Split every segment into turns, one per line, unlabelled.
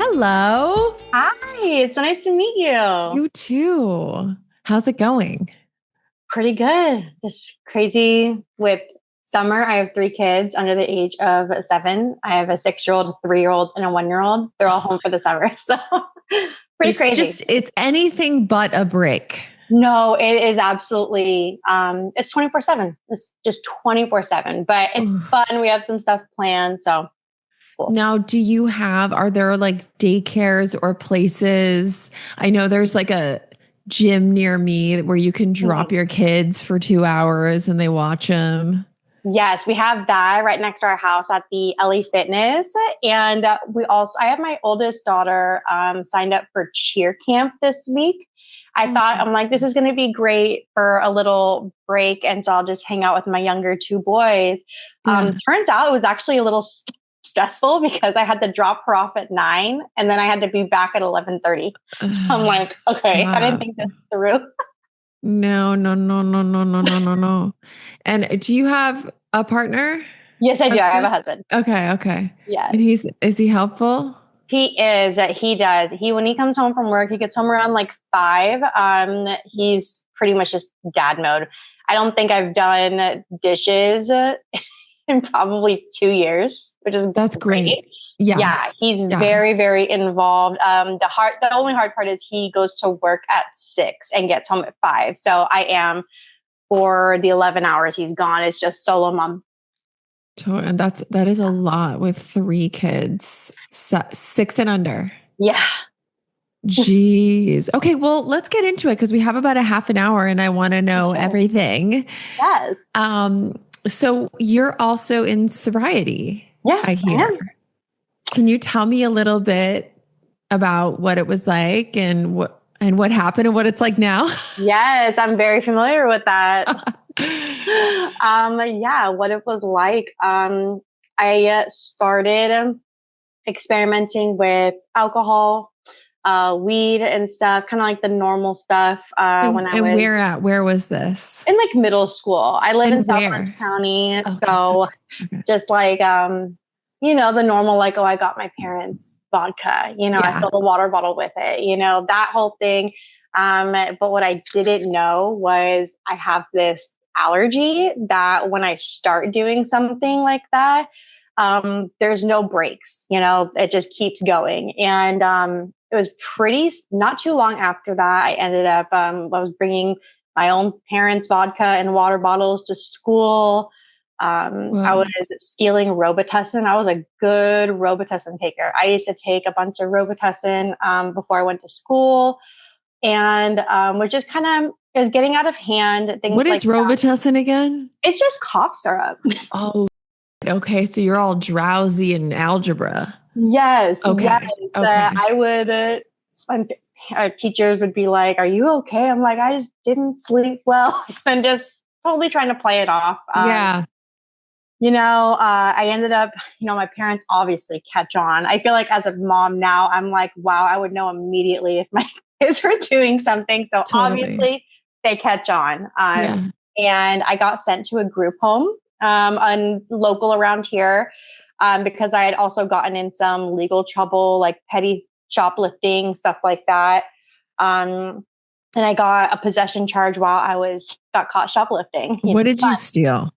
Hello.
Hi, it's so nice to meet you.
You too. How's it going?
Pretty good. Just crazy with summer. I have three kids under the age of 7. I have a 6-year-old, a 3-year-old, and a 1-year-old. They're all home for the summer. So pretty crazy.
It's anything but a break.
No, it is absolutely, it's 24/7. It's just 24/7, but it's
Ooh.
fun. We have some stuff planned. So cool.
Now, are there like daycares or places? I know there's like a gym near me where you can drop
Mhm.
your kids for 2 hours and they watch them.
Yes, we have that right next to our house at the LA Fitness. And I have my oldest daughter signed up for cheer camp this week. I'm like, this is going to be great for a little break. And so I'll just hang out with my younger two boys.
Yeah.
Turns out it was actually a little stressful because I had to drop her off at 9 and then I had to be back at 11:30. So I'm like, okay, I didn't
Stop.
think this through.
No, no, no, no, no, no, no, no, no. And do you have a partner?
Yes, I do. I have a
Husband?
husband.
Okay, okay. And
Yes.
is he helpful?
He is. He does. When he comes home from work, he gets home around like 5. He's pretty much just dad mode. I don't think I've done dishes in probably 2 years, which is
That's
great.
great.
Yeah,
Yes.
he's
Yeah.
very, very involved. The only hard part is he goes to work at 6 and gets home at 5. So I am for the 11 hours he's gone. It's just solo mom.
And that is a lot with three kids, 6 and under.
Yeah.
Jeez. Okay, well, let's get into it because we have about a half an hour and I want to know
Okay.
everything.
Yes.
So you're also in sobriety,
Yes,
I
I
hear.
am.
Can you tell me a little bit about what it was like and what happened and what it's like now?
Yes, I'm very familiar with that. Yeah, what it was like. I started experimenting with alcohol, weed and stuff, kind of like the normal stuff when I
And
was
where was this?
in like middle school. I live in
And
South Orange
where?
County,
Okay.
so
Okay.
just like the normal, like, oh, I got my parents vodka, I
Yeah.
filled a water bottle with it, that whole thing. But what I didn't know was I have this allergy that when I start doing something like that, there's no breaks, it just keeps going. And it was not too long after that, I ended up, I was bringing my own parents' vodka and water bottles to school. I was
Whoa.
stealing Robitussin. I was a good Robitussin taker. I used to take a bunch of Robitussin before I went to school, and was just it was getting out of hand. Things
What is
like
Robitussin again?
it's just cough syrup.
Oh, okay. So you're all drowsy in algebra.
Yes, yes.
Okay. Okay.
I would. And our teachers would be like, "Are you okay?" I'm like, "I just didn't sleep well," and just totally trying to play it off.
Yeah.
I ended up, my parents obviously catch on. I feel like as a mom now, I'm like, wow, I would know immediately if my kids were doing something. So
Totally.
obviously they catch on.
Yeah.
And I got sent to a group home on local around here because I had also gotten in some legal trouble, like petty shoplifting, stuff like that. Um, and I got a possession charge while got caught shoplifting.
What did you steal?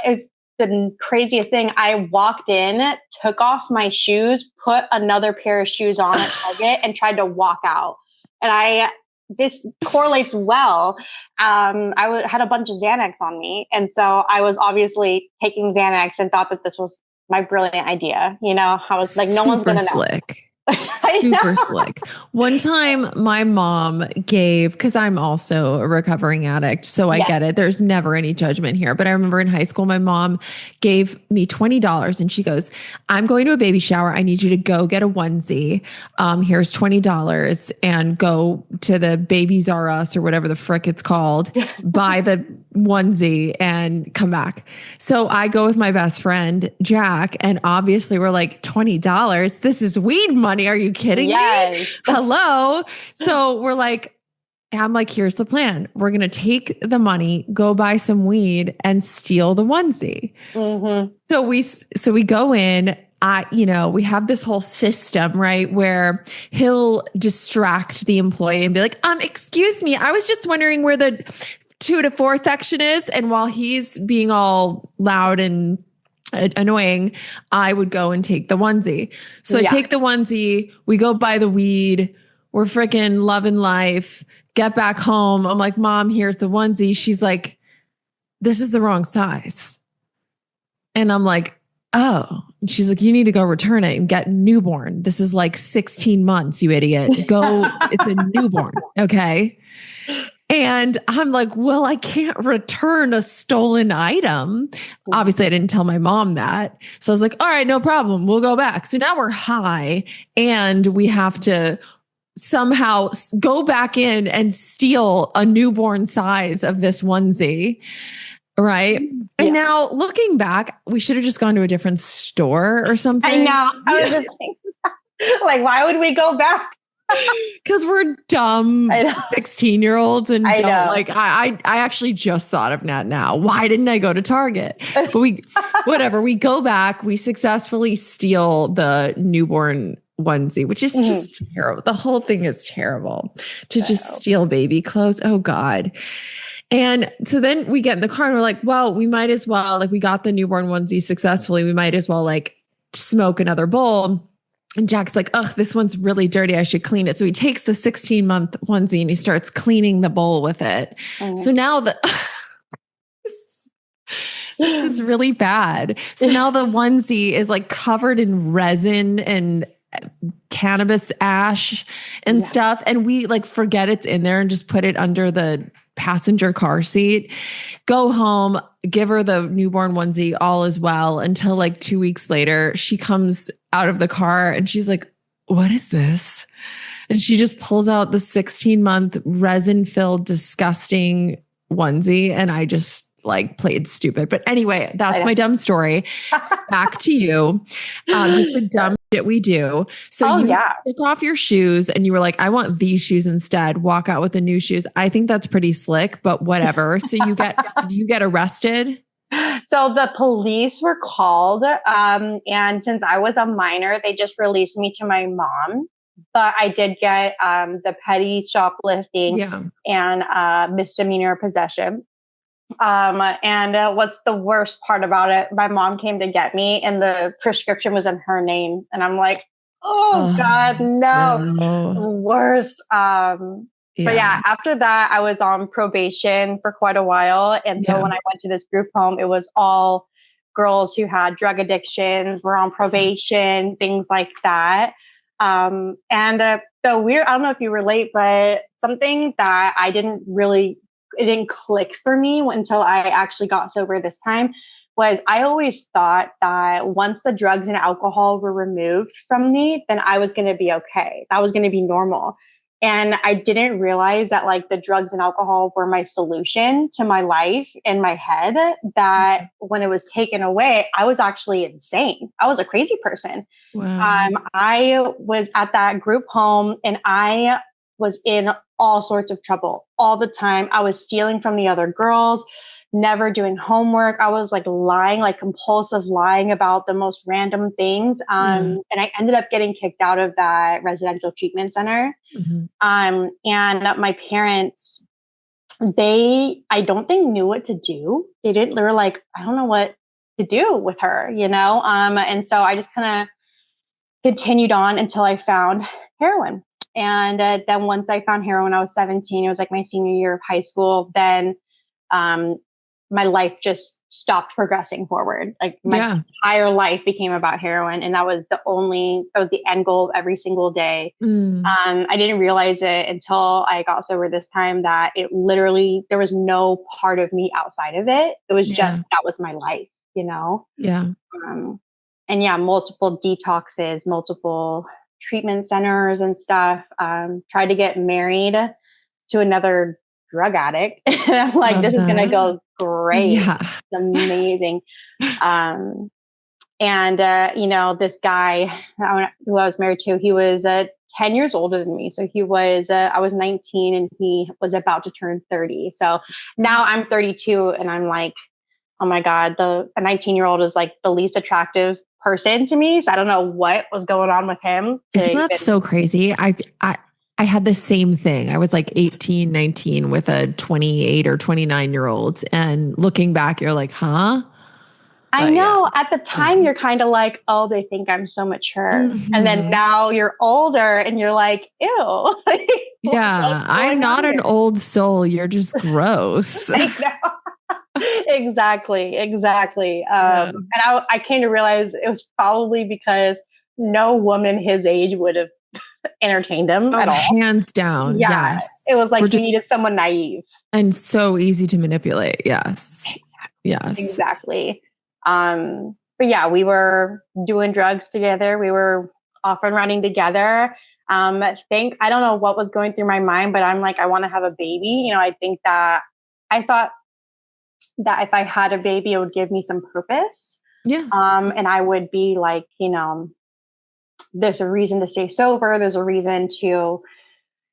It's the craziest thing. I walked in, took off my shoes, put another pair of shoes on at Target, and tried to walk out. And this correlates well. Had a bunch of Xanax on me, and so I was obviously taking Xanax and thought that this was my brilliant idea. I was like, no one's
Super
gonna know.
slick.
I
Super
know.
slick. One time, my mom because I'm also a recovering addict, so I
Yeah.
get it. There's never any judgment here. But I remember in high school, my mom gave me $20 and she goes, I'm going to a baby shower. I need you to go get a onesie. Here's $20 and go to the Babies R Us or whatever the frick it's called, buy the onesie and come back. So I go with my best friend, Jack, and obviously we're like, $20. This is weed money. Are you kidding me?
Yes.
Hello. So I'm like, here's the plan. We're going to take the money, go buy some weed and steal the onesie.
Mm-hmm.
So we go in. we have this whole system, right, where he'll distract the employee and be like, excuse me, I was just wondering where the 2 to 4 section is. And while he's being all loud and annoying, I would go and take the onesie. So I take the onesie, we go buy the weed, we're freaking loving life, get back home. I'm like, Mom, here's the onesie. She's like, this is the wrong size. And I'm like, oh. And she's like, you need to go return it and get newborn. This is like 16 months, you idiot. Go, it's a newborn. Okay. And I'm like, well, I can't return a stolen item. Obviously, I didn't tell my mom that. So I was like, all right, no problem. We'll go back. So now we're high and we have to somehow go back in and steal a newborn size of this onesie. Right. And now looking back, we should have just gone to a different store or something.
I know. I was just like, why would we go back?
Because we're dumb 16-year-olds and
I
don't like, I actually just thought of that now. Why didn't I go to Target? But we go back, we successfully steal the newborn onesie, which is just terrible. The whole thing is terrible to just steal baby clothes. Oh God. And so then we get in the car and we're like, well, we might as well, like we got the newborn onesie successfully. We might as well like smoke another bowl. And Jack's like, ugh, this one's really dirty. I should clean it. So he takes the 16-month onesie and he starts cleaning the bowl with it. So now this is really bad. So now the onesie is like covered in resin and cannabis ash and stuff. And we like forget it's in there and just put it under the passenger car seat, go home, give her the newborn onesie, all is well, until like 2 weeks later, she comes out of the car and she's like, what is this? And she just pulls out the 16-month resin-filled, disgusting onesie. And I just like played stupid. But anyway, that's my dumb story. Back to you. Just the dumb shit we do. So you took off your shoes and you were like, I want these shoes instead. Walk out with the new shoes. I think that's pretty slick, but whatever. So you get arrested.
So the police were called. And since I was a minor, they just released me to my mom. But I did get the petty shoplifting and misdemeanor possession. And what's the worst part about it? My mom came to get me and the prescription was in her name. And I'm like, oh God, no. Worst. But after that, I was on probation for quite a while. And so when I went to this group home, it was all girls who had drug addictions, were on probation, things like that. So weird, I don't know if you relate, but something that it didn't click for me until I actually got sober this time was I always thought that once the drugs and alcohol were removed from me, then I was going to be okay. That was going to be normal. And I didn't realize that like the drugs and alcohol were my solution to my life in my head, that when it was taken away, I was actually insane. I was a crazy person.
Wow.
I was at that group home and I was in all sorts of trouble all the time. I was stealing from the other girls, never doing homework. I was like lying, like compulsive lying about the most random things. And I ended up getting kicked out of that residential treatment center. And my parents, I don't think knew what to do. They were like, I don't know what to do with her, And so I just kind of continued on until I found heroin. And then once I found heroin, I was 17. It was like my senior year of high school. Then my life just stopped progressing forward. Like my entire life became about heroin. And that was the end goal of every single day. I didn't realize it until I got sober this time that it literally, there was no part of me outside of it. It was just, that was my life,
Yeah.
Multiple detoxes, multiple treatment centers and stuff. Tried to get married to another drug addict. And I'm like, this is going to go great.
Yeah.
It's amazing. This guy who I was married to, he was 10 years older than me. So I was 19 and he was about to turn 30. So now I'm 32 and I'm like, oh my God, a 19-year-old is like the least attractive person to me. So I don't know what was going on with him.
Isn't that so crazy? I had the same thing. I was like 18, 19 with a 28 or 29-year-old. And looking back, you're like, huh?
I
But
know
yeah.
at the time you're kind of like, oh, they think I'm so mature. And then
Mhm.
now you're older and you're like, ew.
Yeah, I'm not an old soul. You're just gross.
I know. Exactly. Exactly.
Yeah.
And I came to realize it was probably because no woman his age would have entertained him
Oh,
at all.
hands down.
Yeah. It
Yes.
was
We're
like you
just
needed someone naive.
and so easy to manipulate. Yes. Yes.
Exactly. But yeah, we were doing drugs together. We were off and running together. I don't know what was going through my mind, but I'm like, I want to have a baby. You know, I thought that if I had a baby, it would give me some purpose.
Yeah.
And I would be like, you know, there's a reason to stay sober. There's a reason to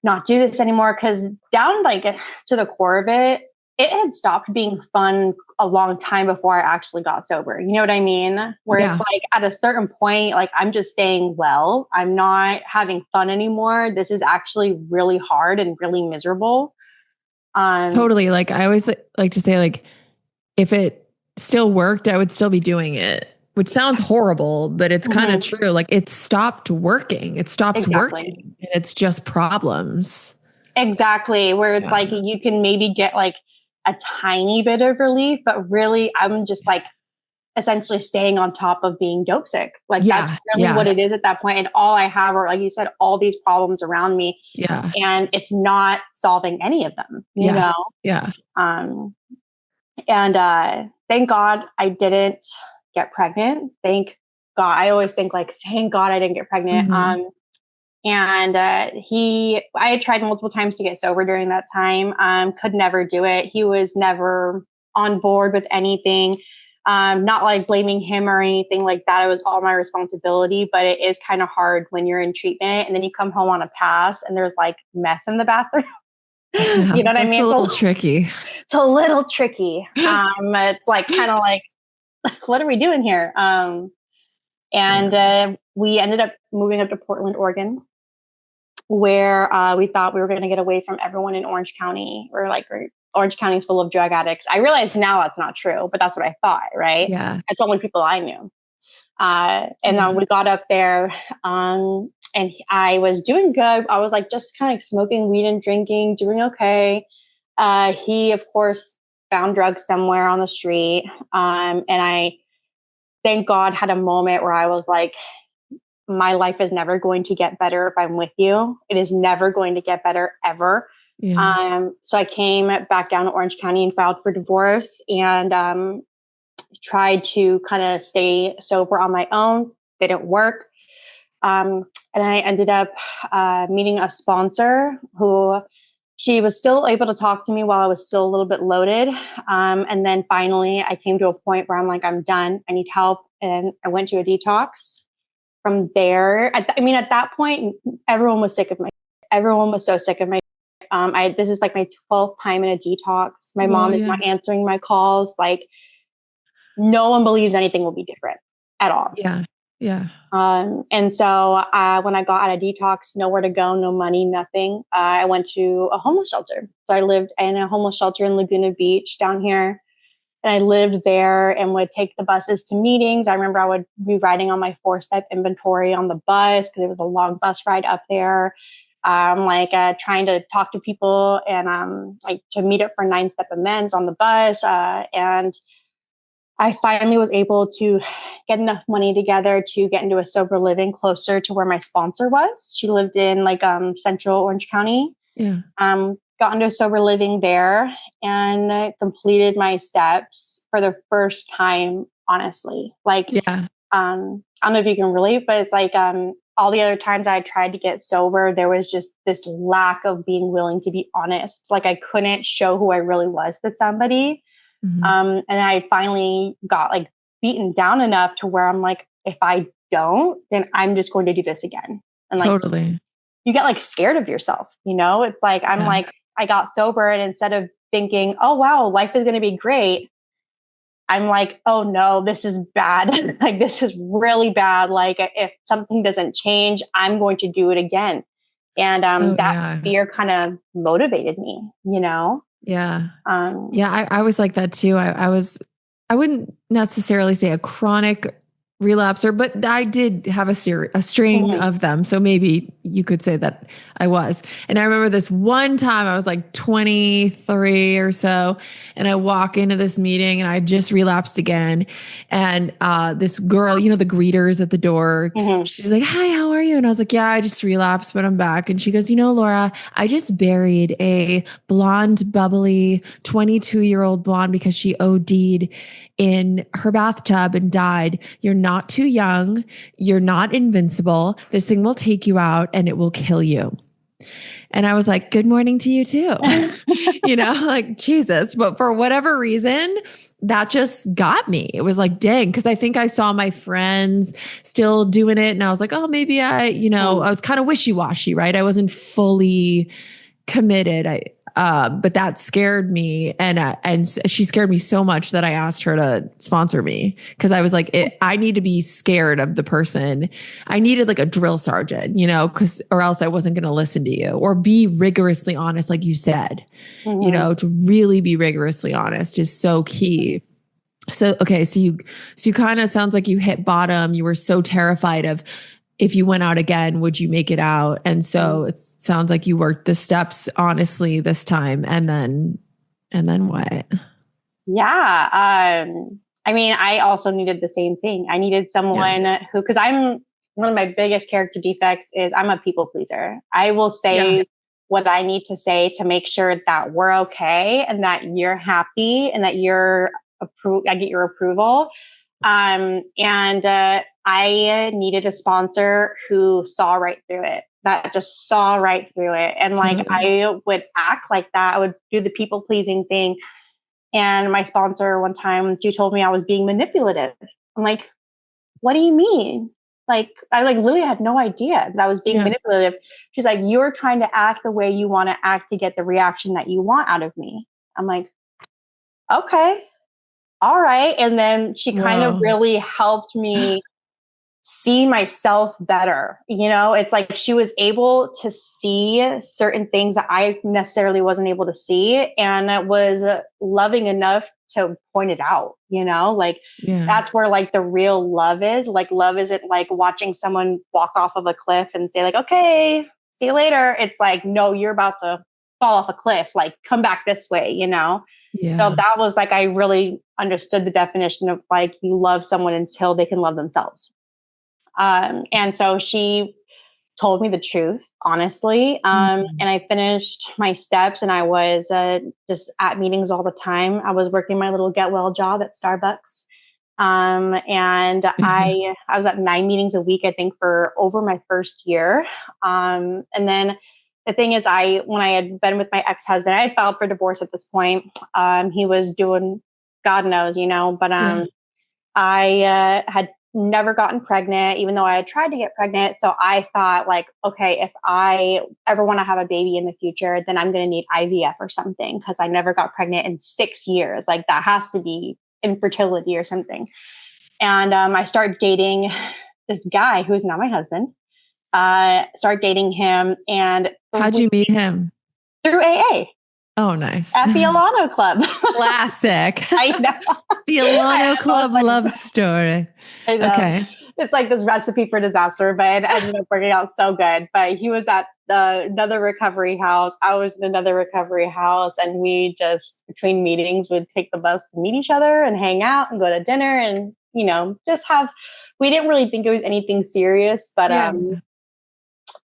not do this anymore. Cause down like to the core of it, it had stopped being fun a long time before I actually got sober. You know what I mean? Where
Yeah.
it's like at a certain point, like I'm just staying well. I'm not having fun anymore. This is actually really hard and really miserable.
Totally. Like I always like to say, like, if it still worked, I would still be doing it, which sounds horrible, but it's kind of true. Like it stopped working. It stops working and it's just problems.
Exactly. Where it's like you can maybe get like a tiny bit of relief, but really I'm just like essentially staying on top of being dope sick. Like that's really what it is at that point. And all I have are, like you said, all these problems around me.
Yeah.
And it's not solving any of them, you know?
Yeah.
And thank God I didn't get pregnant. Thank God. I always think like, thank God I didn't get pregnant.
Mm-hmm.
And I had tried multiple times to get sober during that time. Could never do it. He was never on board with anything. Not like blaming him or anything like that. It was all my responsibility, but it is kind of hard when you're in treatment and then you come home on a pass and there's like meth in the bathroom.
Yeah,
you know what I mean?
It's a little tricky.
It's a little tricky. It's like kind of like, what are we doing here? We ended up moving up to Portland, Oregon, where we thought we were going to get away from everyone in Orange County. Orange County is full of drug addicts. I realize now that's not true, but that's what I thought, right?
Yeah.
It's the only people I knew. Then we got up there and I was doing good. I was like just kind of smoking weed and drinking, doing okay. He, of course, found drugs somewhere on the street. And I, thank God, had a moment where I was like, my life is never going to get better if I'm with you. It is never going to get better ever.
Yeah.
So I came back down to Orange County and filed for divorce and tried to kind of stay sober on my own. Didn't work. And I ended up meeting a sponsor who she was still able to talk to me while I was still a little bit loaded. And then finally I came to a point where I'm like, I'm done. I need help. And I went to a detox. From there, at that point, everyone was sick of everyone was so sick of my, this is like my 12th time in a detox. My mom is not answering my calls. Like no one believes anything will be different at all.
Yeah. Yeah.
And so when I got out of detox, nowhere to go, no money, nothing. I went to a homeless shelter. So I lived in a homeless shelter in Laguna Beach down here. And I lived there and would take the buses to meetings. I remember I would be riding on my 4-step inventory on the bus because it was a long bus ride up there. Trying to talk to people and like to meet up for 9-step amends on the bus. And I finally was able to get enough money together to get into a sober living closer to where my sponsor was. She lived in central Orange County.
Yeah.
Got into a sober living there and completed my steps for the first time, honestly. I don't know if you can relate, but it's like all the other times I tried to get sober, there was just this lack of being willing to be honest. Like I couldn't show who I really was to somebody.
Mm-hmm.
And I finally got like beaten down enough to where I'm like, if I don't, then I'm just going to do this again. And
totally.
You get like scared of yourself, you know? It's like, I'm like, I got sober and instead of thinking, oh, wow, life is going to be great, I'm like, oh no, this is bad. Like, this is really bad. Like, if something doesn't change, I'm going to do it again. And that fear kind of motivated me, you know?
Yeah. I was like that too. I wouldn't necessarily say a chronic relapser, but I did have a string of them. So maybe you could say that I was. And I remember this one time I was like 23 or so, and I walk into this meeting and I just relapsed again. And this girl, you know, the greeters at the door, she's like, "Hi, how are you?" And I was like, "Yeah, I just relapsed, but I'm back." And she goes, "You know, Laura, I just buried a blonde, bubbly 22-year-old blonde because she OD'd in her bathtub and died. You're not too young. You're not invincible. This thing will take you out and it will kill you." And I was like, "Good morning to you too." You know, like, Jesus. But for whatever reason, that just got me. It was like, dang, because I think I saw my friends still doing it. And I was like, oh, maybe I was kind of wishy-washy, right? I wasn't fully committed. But that scared me, and she scared me so much that I asked her to sponsor me, because I was like, I need to be scared of the person. I needed like a drill sergeant, you know, or else I wasn't going to listen to you or be rigorously honest, like you said. You know, to really be rigorously honest is so key. So okay, so you kind of sounds like you hit bottom. You were so terrified of, if you went out again, would you make it out? And so it sounds like you worked the steps honestly this time. And then what?
Yeah. I mean, I also needed the same thing. I needed someone who, because one of my biggest character defects is I'm a people pleaser. I will say what I need to say to make sure that we're okay and that you're happy and that I get your approval. I needed a sponsor who saw right through it, that just saw right through it. And like, I would act like that. I would do the people pleasing thing. And my sponsor one time, she told me I was being manipulative. I'm like, what do you mean? Like, I literally had no idea that I was being manipulative. She's like, you're trying to act the way you want to act to get the reaction that you want out of me. I'm like, okay. All right. And then she kind of really helped me see myself better. You know, it's like she was able to see certain things that I necessarily wasn't able to see, and was loving enough to point it out, you know, like that's where like the real love is. Like, love isn't like watching someone walk off of a cliff and say like, okay, see you later. It's like, no, you're about to fall off a cliff, like come back this way, you know? So that was like, I really understood the definition of like, you love someone until they can love themselves. And so she told me the truth, honestly. And I finished my steps, and I was just at meetings all the time. I was working my little get well job at Starbucks. And I was at 9 meetings a week, I think, for over my first year. And then the thing is, when I had been with my ex-husband, I had filed for divorce at this point. He was doing God knows, you know, but I had never gotten pregnant, even though I had tried to get pregnant. So I thought like, okay, if I ever want to have a baby in the future, then I'm going to need IVF or something, because I never got pregnant in 6 years. Like, that has to be infertility or something. And I started dating this guy who is now my husband. Start dating him. And
how'd you meet him?
Through AA.
Oh, nice.
At the Alano Club.
Classic.
I know.
The Alano Club love story.
I know.
Okay.
It's like this recipe for disaster, but it ended up working out so good. But he was at another recovery house. I was in another recovery house. And we just, between meetings, would take the bus to meet each other and hang out and go to dinner and, you know, just we didn't really think it was anything serious. But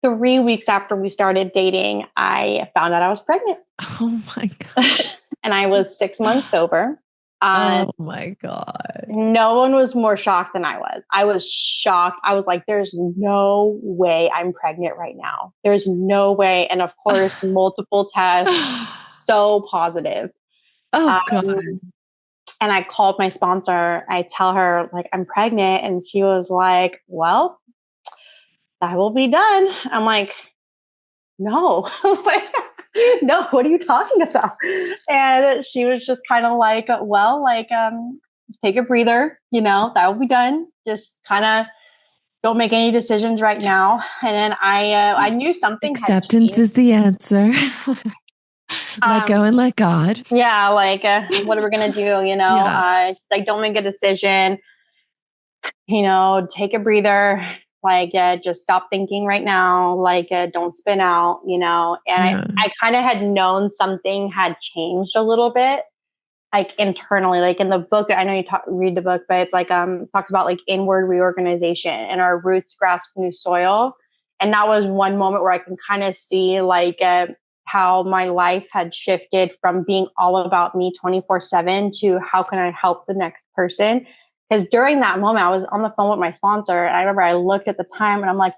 3 weeks after we started dating, I found out I was pregnant.
Oh my God.
And I was 6 months sober.
Oh my God.
No one was more shocked than I was. I was shocked. I was like, there's no way I'm pregnant right now. There's no way. And of course, multiple tests, so positive.
Oh God.
And I called my sponsor. I tell her like, I'm pregnant. And she was like, well, that will be done. I'm like, no. No, what are you talking about? And she was just kind of like, well, like, take a breather, that will be done. Just kind of don't make any decisions right now. And then I knew something had
Acceptance
changed.
is the answer. Let go and let God.
Yeah, like what are we gonna do? Just like don't make a decision. Take a breather. Like just stop thinking right now. Like don't spin out. And I kind of had known something had changed a little bit, like internally. Like in the book, I know you read the book, but it's like talks about like inward reorganization and our roots grasp new soil. And that was one moment where I can kind of see like how my life had shifted from being all about me 24/7 to how can I help the next person. Because during that moment, I was on the phone with my sponsor. And I remember I looked at the time and I'm like,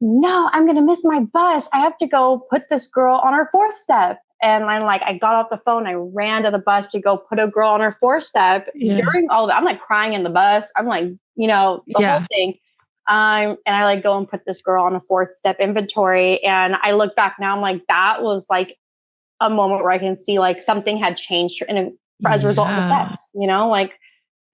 no, I'm going to miss my bus. I have to go put this girl on her fourth step. And I'm like, I got off the phone. I ran to the bus to go put a girl on her fourth step. During all that, I'm like crying in the bus. I'm like, the whole thing. And I like go and put this girl on a fourth step inventory. And I look back now, I'm like, that was like a moment where I can see like something had changed as a result of the steps, like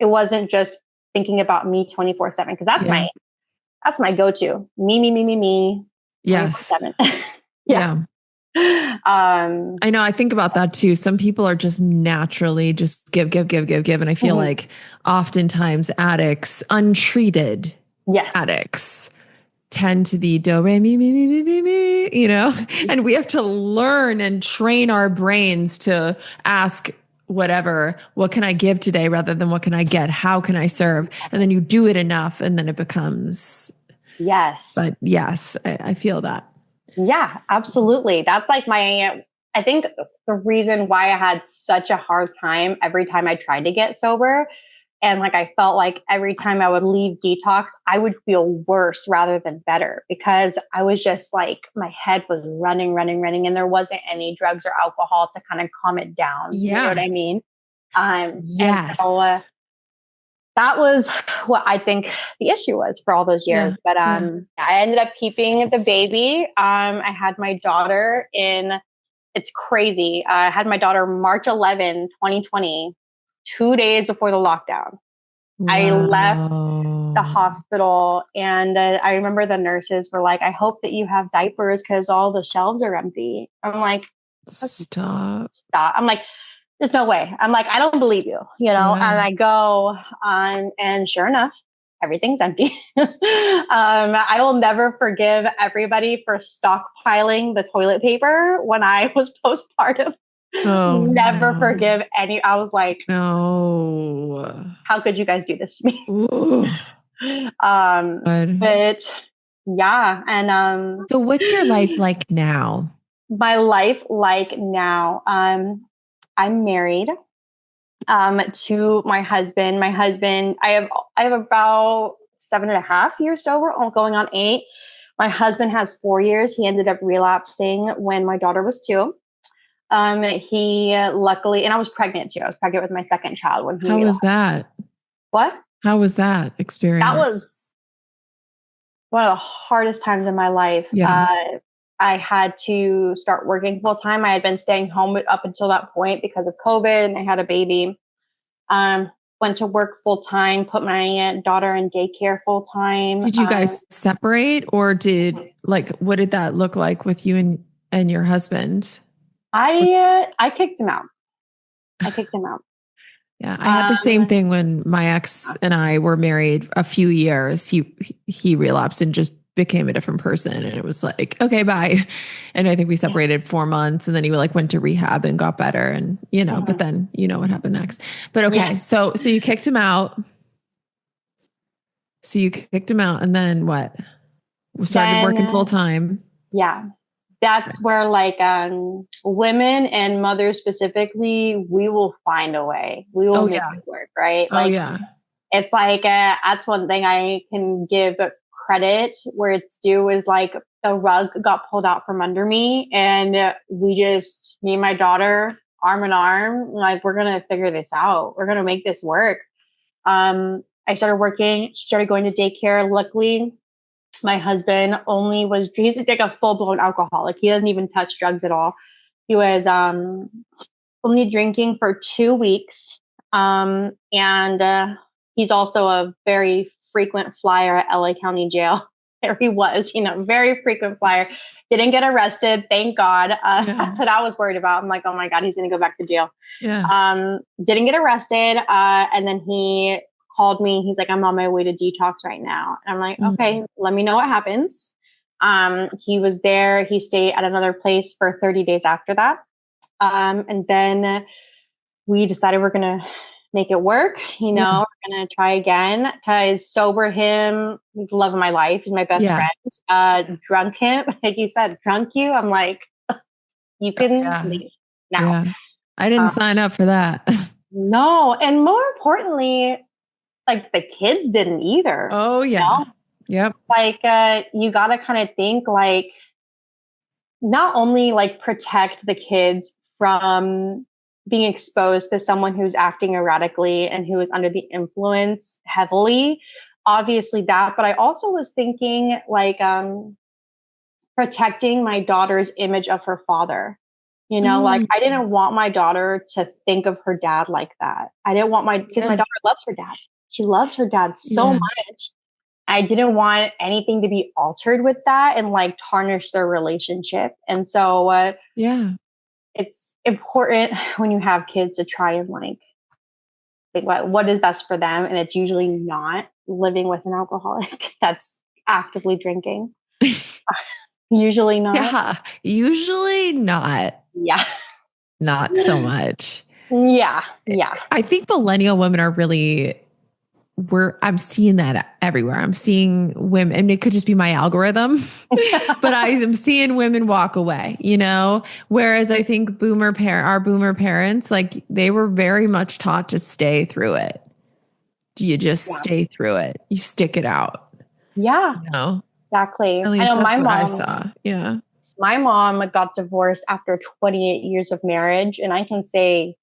it wasn't just thinking about me 24/7. Cause that's my go-to. Me.
Yes.
24/7.
Yeah. I know. I think about that too. Some people are just naturally just give. And I feel like oftentimes addicts, untreated addicts tend to be do, re, me, and we have to learn and train our brains to ask whatever, what can I give today rather than what can I get? How can I serve? And then you do it enough and then it becomes.
Yes.
But yes, I feel that.
Yeah, absolutely. That's like I think the reason why I had such a hard time every time I tried to get sober. And like, I felt like every time I would leave detox, I would feel worse rather than better because I was just like, my head was running. And there wasn't any drugs or alcohol to kind of calm it down.
Yeah.
You know what I mean?
Yes.
And so that was what I think the issue was for all those years. But I ended up keeping the baby. I had my daughter it's crazy. I had my daughter March 11, 2020, 2 days before the lockdown. Wow. I left the hospital and I remember the nurses were like, I hope that you have diapers because all the shelves are empty. I'm like,
stop.
I'm like, there's no way. I'm like, I don't believe you, and I go on and sure enough, everything's empty. I will never forgive everybody for stockpiling the toilet paper when I was postpartum. Never forgive any. I was like,
no,
how could you guys do this to me? But yeah. And,
so what's your life like now?
My life like now, I'm married to my husband. I have about 7.5 years sober, going on 8. My husband has 4 years. He ended up relapsing when my daughter was 2. He luckily, and I was pregnant too. I was pregnant with my second child when he relapsed.
Was that?
What?
How was that experience?
That was one of the hardest times in my life.
Yeah.
I had to start working full time. I had been staying home up until that point because of COVID, and I had a baby. Went to work full time, put my daughter in daycare full time.
Did you guys separate, or what did that look like with you and your husband?
I kicked him out.
Yeah, I had the same thing when my ex and I were married a few years. He relapsed and just became a different person, and it was like, okay, bye. And I think we separated 4 months, and then he went to rehab and got better, and but then what happened next. But okay, so you kicked him out. So you kicked him out, and then what? We started working full time.
Yeah. That's where women and mothers specifically, we will find a way. We will make it work, right? It's that's one thing I can give credit where it's due is the rug got pulled out from under me, and we just, me and my daughter, arm in arm, we're going to figure this out. We're going to make this work. I started working, started going to daycare. Luckily, my husband he's like a full-blown alcoholic. He doesn't even touch drugs at all. He was only drinking for 2 weeks. And he's also a very frequent flyer at LA County Jail. There he was, very frequent flyer. Didn't get arrested, thank God. That's what I was worried about. I'm like, oh my God, he's going to go back to jail. Didn't get arrested. And then he called me. He's like, I'm on my way to detox right now. And I'm like, okay, let me know what happens. He was there. He stayed at another place for 30 days after that. And then we decided we're going to make it work. We're going to try again, because sober him, he's the love of my life. He's my best friend. Drunk him, like you said, drunk you. I'm like, you can leave now.
I didn't sign up for that.
No. And more importantly, like the kids didn't either.
Oh yeah. Yep.
Like, you got to kind of think like, not only like protect the kids from being exposed to someone who's acting erratically and who is under the influence heavily, obviously that, but I also was thinking like, protecting my daughter's image of her father. Like I didn't want my daughter to think of her dad like that. I didn't want because my daughter loves her dad. She loves her dad so much. I didn't want anything to be altered with that and like tarnish their relationship. And so, it's important when you have kids to try and like think what is best for them. And it's usually not living with an alcoholic that's actively drinking. Usually not.
Yeah, usually not.
Yeah.
Not so much.
Yeah.
I think millennial women are really, I'm seeing that everywhere. I'm seeing women, and it could just be my algorithm, but I'm seeing women walk away, whereas I think our boomer parents, like they were very much taught to stay through it. Do you just stay through it? You stick it out.
Yeah. Exactly.
At least that's what I saw. Yeah.
My mom got divorced after 28 years of marriage. And I can say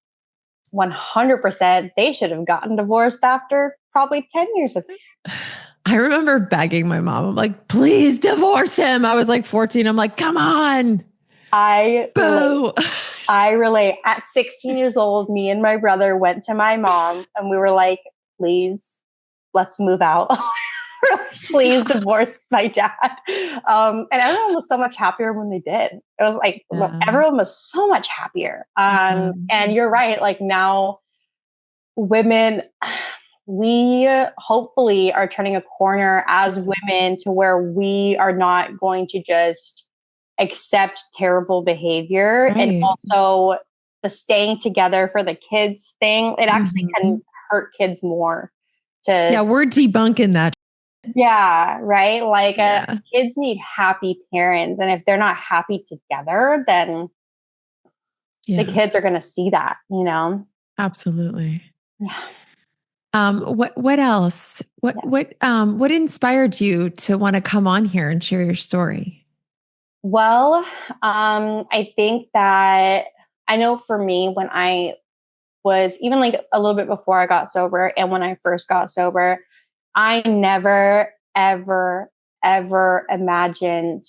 100% they should have gotten divorced after probably 10 years of marriage.
I remember begging my mom. I'm like, please divorce him. I was like 14. I'm like, come on.
I relate. At 16 years old, me and my brother went to my mom and we were like, please, let's move out. Please divorce my dad. And everyone was so much happier when they did. It was like, everyone was so much happier. And you're right. Like now women, we hopefully are turning a corner as women to where we are not going to just accept terrible behavior. And also the staying together for the kids thing. It actually can hurt kids more.
We're debunking that.
Yeah, right. Like kids need happy parents. And if they're not happy together, then the kids are going to see that,
Absolutely.
Yeah.
What else? What inspired you to want to come on here and share your story?
Well, I think that I know for me, when I was even like a little bit before I got sober and when I first got sober, I never, ever, ever imagined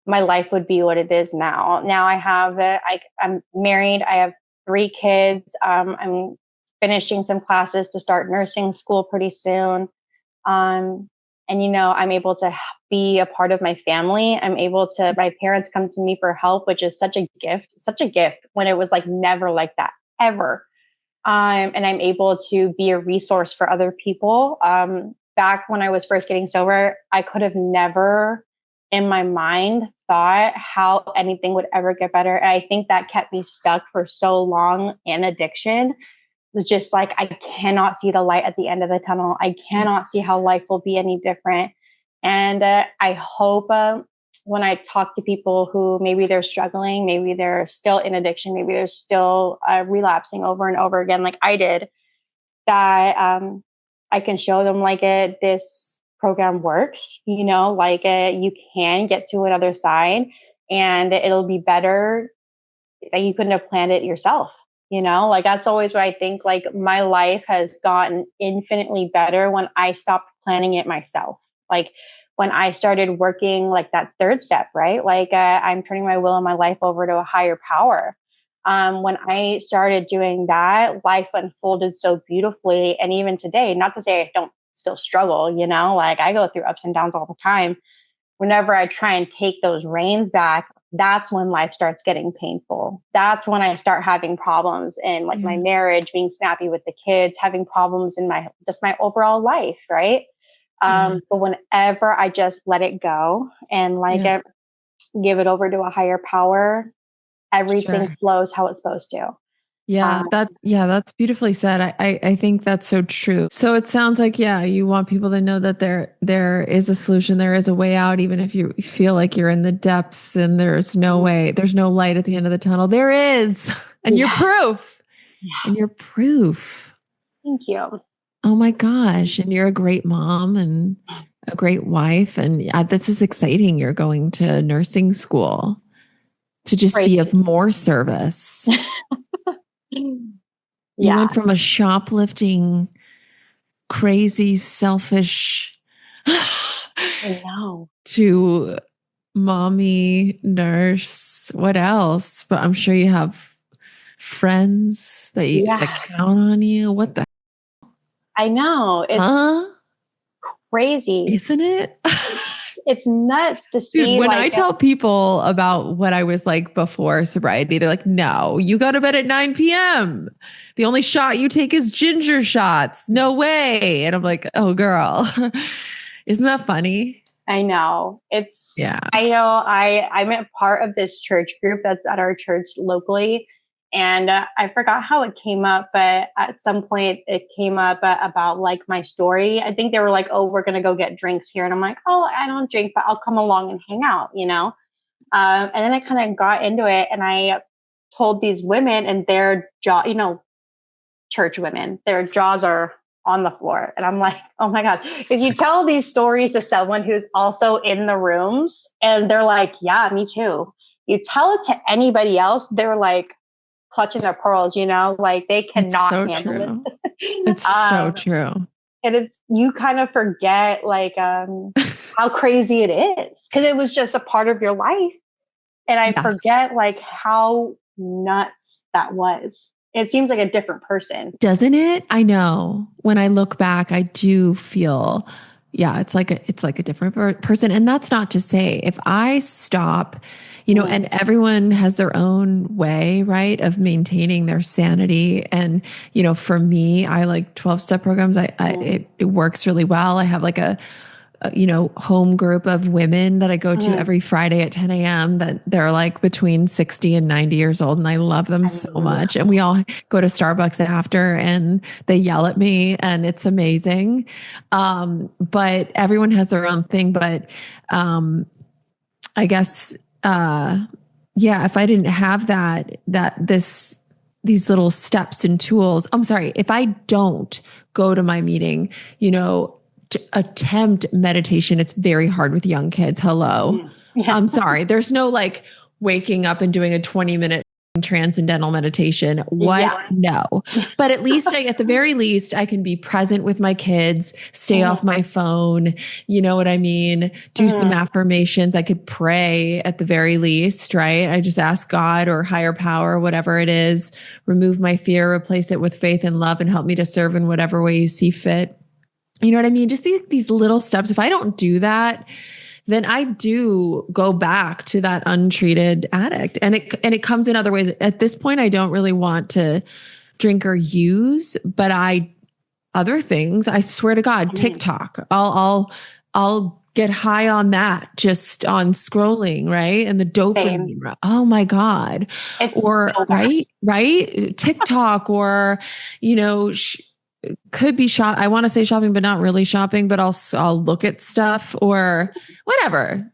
my life would be what it is now. Now I'm married. I have 3 kids. I'm finishing some classes to start nursing school pretty soon. And, I'm able to be a part of my family. My parents come to me for help, which is such a gift when it was like never like that ever. And I'm able to be a resource for other people. Back when I was first getting sober, I could have never in my mind thought how anything would ever get better. And I think that kept me stuck for so long in addiction. It was just like, I cannot see the light at the end of the tunnel. I cannot see how life will be any different. And I hope when I talk to people who maybe they're struggling, maybe they're still in addiction, maybe they're still relapsing over and over again, like I did, that I can show them like this program works, you can get to another side and it'll be better that you couldn't have planned it yourself. Like that's always what I think, like my life has gotten infinitely better when I stopped planning it myself. Like when I started working like that third step, right? Like I'm turning my will and my life over to a higher power. When I started doing that, life unfolded so beautifully. And even today, not to say I don't still struggle, like I go through ups and downs all the time. Whenever I try and take those reins back, that's when life starts getting painful. That's when I start having problems in like my marriage, being snappy with the kids, having problems in my overall life, right? But whenever I just let it go and give it over to a higher power, everything
Sure.
flows how it's supposed to.
Yeah,
Um,
that's beautifully said. I think that's so true. So it sounds like, yeah, you want people to know that there is a solution, there is a way out, even if you feel like you're in the depths and there's no way, there's no light at the end of the tunnel. There is, and you're
yeah,
proof. And
yeah.
you're proof.
Thank you.
Oh my gosh. And you're a great mom and a great wife. And this is exciting. You're going to nursing school to just be of
Crazy.
more service. You
Yeah,
went from a shoplifting, crazy, selfish
I know.
to mommy, nurse. What else? But I'm sure you have friends that
Yeah,
count on you. What the
I know. It's
huh?
crazy.
Isn't it?
It's nuts to
Dude,
see
when I tell people about what I was like before sobriety, they're like, no, you go to bed at 9 p.m. The only shot you take is ginger shots. No way. And I'm like, oh, girl. Isn't that funny?
I know.
Yeah.
I know I'm a part of this church group that's at our church locally. And I forgot how it came up, but at some point it came up about like my story. I think they were like, oh, we're going to go get drinks here. And I'm like, oh, I don't drink, but I'll come along and hang out. And then I kind of got into it and I told these women and their jaw, church women, their jaws are on the floor. And I'm like, oh my God. Because you tell these stories to someone who's also in the rooms and they're like, yeah, me too. You tell it to anybody else, they're like clutching their pearls, like they
It's
cannot
so
handle
true.
it.
It's so true.
And you kind of forget how crazy it is because it was just a part of your life. And I
Yes.
forget like how nuts that was. It seems like a different person.
Doesn't it? I know. When I look back, I do feel, yeah, it's like a different person. And that's not to say if I stop, and everyone has their own way, right, of maintaining their sanity. And, for me, I like 12-step programs. It works really well. I have like a home group of women that I go to every Friday at 10 a.m. that they're like between 60 and 90 years old. And I love them so much. And we all go to Starbucks after and they yell at me and it's amazing. But everyone has their own thing. But I guess, yeah, if I didn't have these little steps and tools, I'm sorry, if I don't go to my meeting, to attempt meditation, it's very hard with young kids. Hello.
Yeah.
I'm sorry. There's no like waking up and doing a 20-minute transcendental meditation. What?
Yeah.
No. But at the very least, I can be present with my kids, stay off my phone. You know what I mean? Do some affirmations. I could pray at the very least, right? I just ask God or higher power, whatever it is, remove my fear, replace it with faith and love, and help me to serve in whatever way you see fit. You know what I mean? Just these little steps. If I don't do that, then I do go back to that untreated addict. And it comes in other ways. At this point, I don't really want to drink or use, but other things, I swear to God, TikTok. I'll get high on that just on scrolling, right? And the dopamine.
Same.
Oh my God.
It's
Or
so bad.
right? TikTok or, could be I want to say shopping, but not really shopping, but I'll look at stuff or whatever.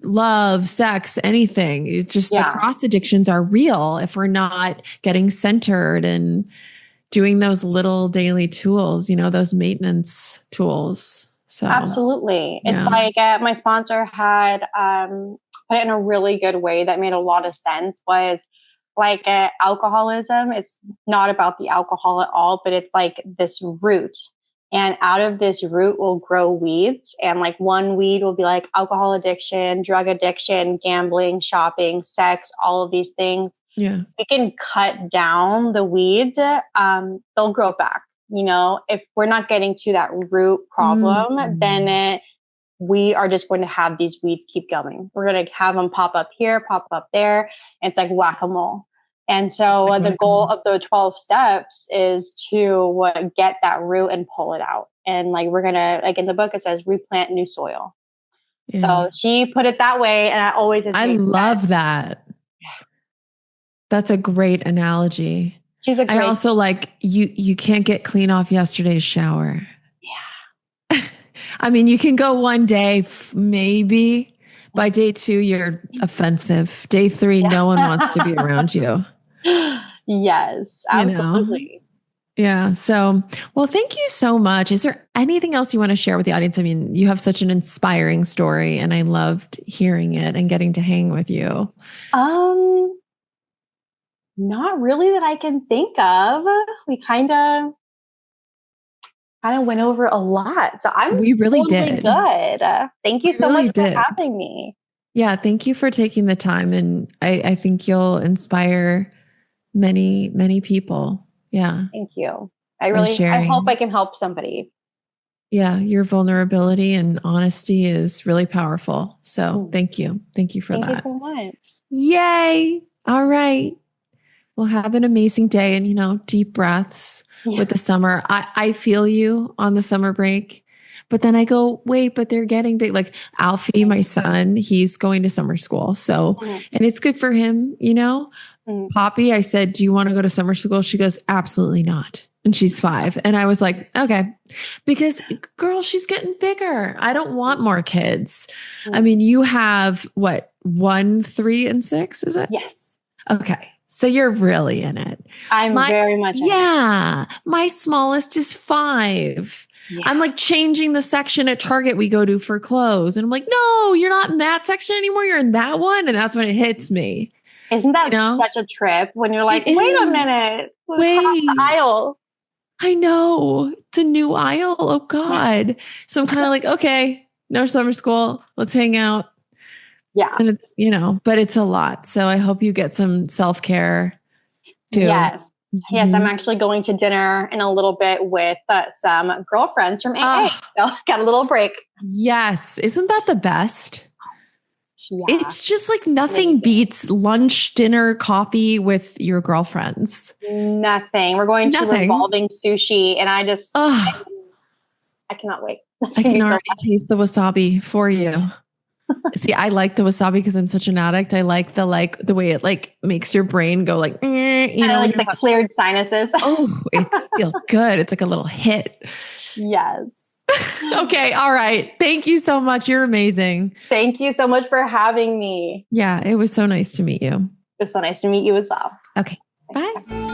Love, sex, anything. It's just the cross addictions are real if we're not getting centered and doing those little daily tools, those maintenance tools. So
Absolutely.
yeah.
It's like my sponsor had put it in a really good way that made a lot of sense was like alcoholism. It's not about the alcohol at all, but it's like this root And out of this root will grow weeds. And like one weed will be like alcohol addiction, drug addiction, gambling, shopping, sex, all of these things.
Yeah.
We can cut down the weeds, they'll grow back. You know, if we're not getting to that root problem, then we are just going to have these weeds keep going. We're going to have them pop up here, pop up there. And it's like whack-a-mole. And so
like
the goal of the 12 steps is to get that root and pull it out. And like, we're going to, like in the book, it says replant new soil. Yeah. So she put it that way. And I
love that. That's a great analogy. I also like you can't get clean off yesterday's shower.
Yeah.
I mean, you can go one day, maybe. By day 2, you're offensive. Day 3, no one wants to be around you.
Yes, absolutely.
You know? Yeah. So, well, thank you so much. Is there anything else you want to share with the audience? I mean, you have such an inspiring story and I loved hearing it and getting to hang with you.
Not really that I can think of. We kind of went over a lot. So
we really did
good. Thank you so much for having me.
Yeah. Thank you for taking the time. And I think you'll inspire many, many people. Yeah.
Thank you. I hope I can help somebody.
Yeah. Your vulnerability and honesty is really powerful. So thank you. Thank you for that.
Thank you so much.
Yay. All right. Well, have an amazing day and, deep breaths with the summer. I feel you on the summer break, but then I go, wait, but they're getting big. Like Alfie, my son, he's going to summer school. So, and it's good for him, Poppy, I said, do you want to go to summer school? She goes, absolutely not. And she's 5. And I was like, okay, because girl, she's getting bigger. I don't want more kids. I mean, you have what, 1, 3, and 6, is it?
Yes.
Okay. So you're really in it.
I'm very much in
it. My smallest is 5. Yeah. I'm like changing the section at Target we go to for clothes. And I'm like, no, you're not in that section anymore. You're in that one. And that's when it hits me.
Isn't that such a trip when you're like, wait a minute. Wait. The aisle.
I know. It's a new aisle. Oh God. So I'm kind of like, okay, no summer school. Let's hang out.
Yeah.
And it's, but it's a lot. So I hope you get some self-care too.
Yes. Yes. I'm actually going to dinner in a little bit with some girlfriends from AA. So got a little break.
Yes. Isn't that the best?
Yeah.
It's just like nothing beats lunch, dinner, coffee with your girlfriends.
Nothing. We're going to Revolving Sushi and I cannot wait.
I can already taste the wasabi for you. See, I like the wasabi because I'm such an addict. I like the way it like makes your brain go like,
like the cleared sinuses.
Oh, it feels good. It's like a little hit.
Yes.
Okay. All right. Thank you so much. You're amazing.
Thank you so much for having me.
Yeah. It was so nice to meet you.
It was so nice to meet you as well.
Okay. Bye.